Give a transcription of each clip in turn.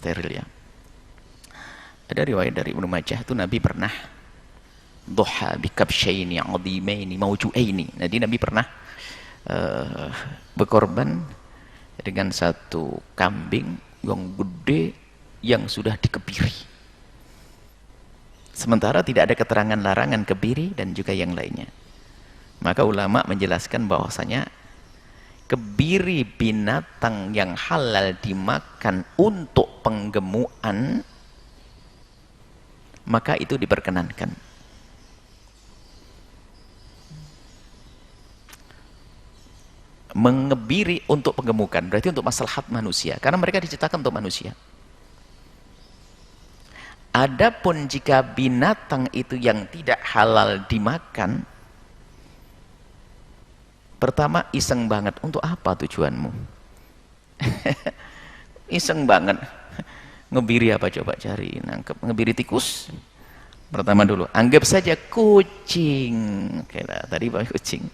steril ya. Ada riwayat dari Ibnu Majah itu Nabi pernah duha bikabsyaini 'azimaini mawju'aini. Jadi Nabi pernah berkorban dengan satu kambing yang gede yang sudah dikebiri. Sementara tidak ada keterangan larangan kebiri dan juga yang lainnya. Maka ulama menjelaskan bahwasanya kebiri binatang yang halal dimakan untuk penggemukan, maka itu diperkenankan. Mengebiri untuk penggemukan berarti untuk maslahat manusia, karena mereka diciptakan untuk manusia. Adapun jika binatang itu yang tidak halal dimakan, pertama iseng banget, untuk apa tujuanmu? Iseng banget. Ngebiri apa coba, cari nangkep, ngebiri tikus. Pertama dulu, anggap saja kucing. Oke lah, tadi kucing.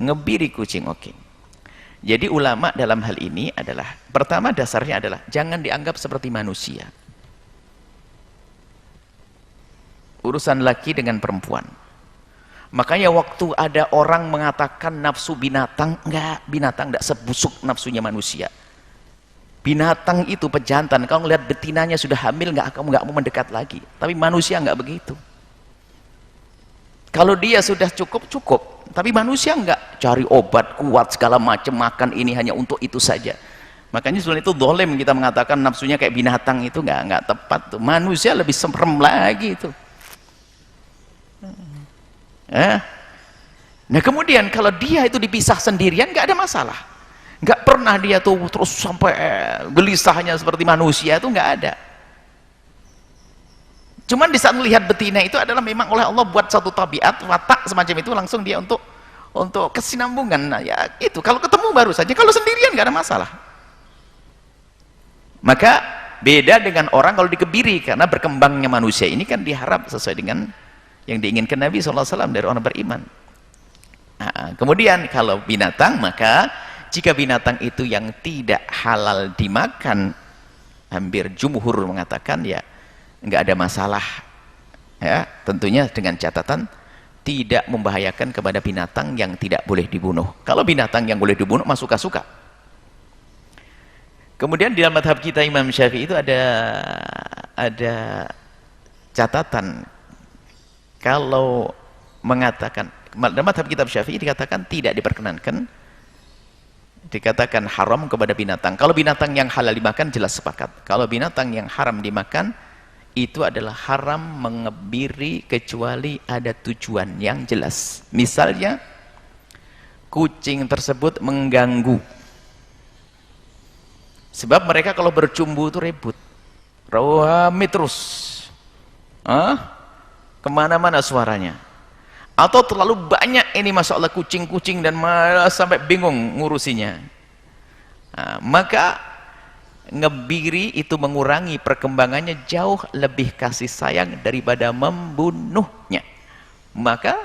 Ngebiri kucing, oke. Jadi ulama dalam hal ini adalah, pertama dasarnya adalah jangan dianggap seperti manusia. Urusan laki dengan perempuan. Makanya waktu ada orang mengatakan nafsu binatang, enggak, binatang enggak sebusuk nafsunya manusia. Binatang itu pejantan, kalau ngelihat betinanya sudah hamil, kamu nggak mau mendekat lagi. Tapi manusia nggak begitu. Kalau dia sudah cukup, tapi manusia nggak, cari obat kuat segala macam, makan ini hanya untuk itu saja. Makanya sebenarnya itu dolim kita mengatakan nafsunya kayak binatang, itu nggak tepat tuh. Manusia lebih serem lagi itu. Nah kemudian kalau dia itu dipisah sendirian nggak ada masalah. Nggak pernah dia tuh terus sampai gelisahnya seperti manusia, itu nggak ada. Cuman di saat melihat betina itu adalah memang oleh Allah buat satu tabiat, watak semacam itu, langsung dia untuk kesinambungan. Nah, ya itu kalau ketemu baru saja, kalau sendirian nggak ada masalah. Maka beda dengan orang kalau dikebiri, karena berkembangnya manusia ini kan diharap sesuai dengan yang diinginkan Nabi SAW dari orang beriman. Nah, kemudian kalau binatang, maka jika binatang itu yang tidak halal dimakan, hampir jumhur mengatakan ya nggak ada masalah, ya tentunya dengan catatan tidak membahayakan kepada binatang yang tidak boleh dibunuh. Kalau binatang yang boleh dibunuh mah suka-suka. Kemudian di dalam madhab kita Imam Syafi'i itu ada catatan, kalau mengatakan dalam madhab kitab Syafi'i dikatakan tidak diperkenankan, dikatakan haram kepada binatang. Kalau binatang yang halal dimakan jelas sepakat. Kalau binatang yang haram dimakan, itu adalah haram mengebiri kecuali ada tujuan yang jelas. Misalnya kucing tersebut mengganggu, sebab mereka kalau bercumbu itu ribut, rame terus, kemana-mana suaranya, atau terlalu banyak ini masya Allah kucing-kucing dan malah sampai bingung ngurusinya. Nah, maka ngebiri itu mengurangi perkembangannya, jauh lebih kasih sayang daripada membunuhnya. Maka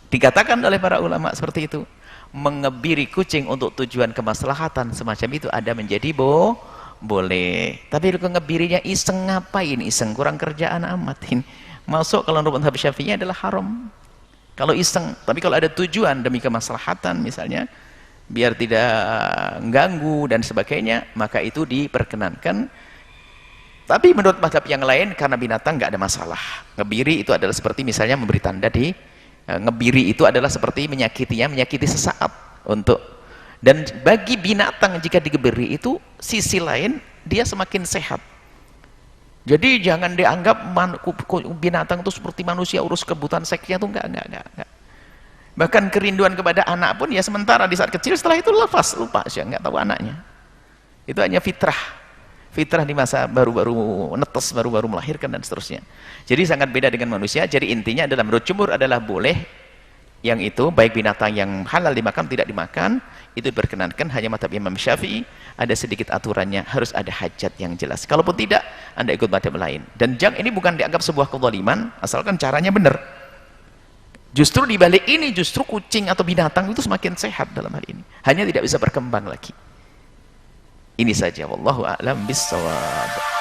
dikatakan oleh para ulama seperti itu, mengebiri kucing untuk tujuan kemaslahatan semacam itu ada menjadi boleh. Tapi kalau ngebirinya iseng, ngapain iseng, kurang kerjaan amat ini. Masuk kalau menurut madhab Syafi'i adalah haram kalau iseng. Tapi kalau ada tujuan demi kemaslahatan, misalnya biar tidak ganggu dan sebagainya, maka itu diperkenankan. Tapi menurut madhab yang lain, karena binatang nggak ada masalah. Ngebiri itu adalah seperti misalnya memberi tanda ngebiri itu adalah seperti menyakitinya, menyakiti sesaat untuk. Dan bagi binatang jika digebiri itu sisi lain dia semakin sehat. Jadi jangan dianggap binatang itu seperti manusia, urus kebutuhan seksnya itu enggak. Bahkan kerinduan kepada anak pun ya sementara di saat kecil, setelah itu lepas, lupa sih, enggak tahu anaknya. Itu hanya fitrah di masa baru-baru netes, baru-baru melahirkan dan seterusnya. Jadi sangat beda dengan manusia. Jadi intinya adalah menurut jumhur adalah boleh yang itu, baik binatang yang halal dimakan tidak dimakan, itu diperkenankan. Hanya madhab Imam Syafi'i ada sedikit aturannya, harus ada hajat yang jelas. Kalaupun tidak, Anda ikut madhab lain. Dan ini bukan dianggap sebuah kezaliman, asalkan caranya benar. Justru di balik ini, justru kucing atau binatang itu semakin sehat dalam hal ini. Hanya tidak bisa berkembang lagi. Ini saja, wallahu a'lam bissawab.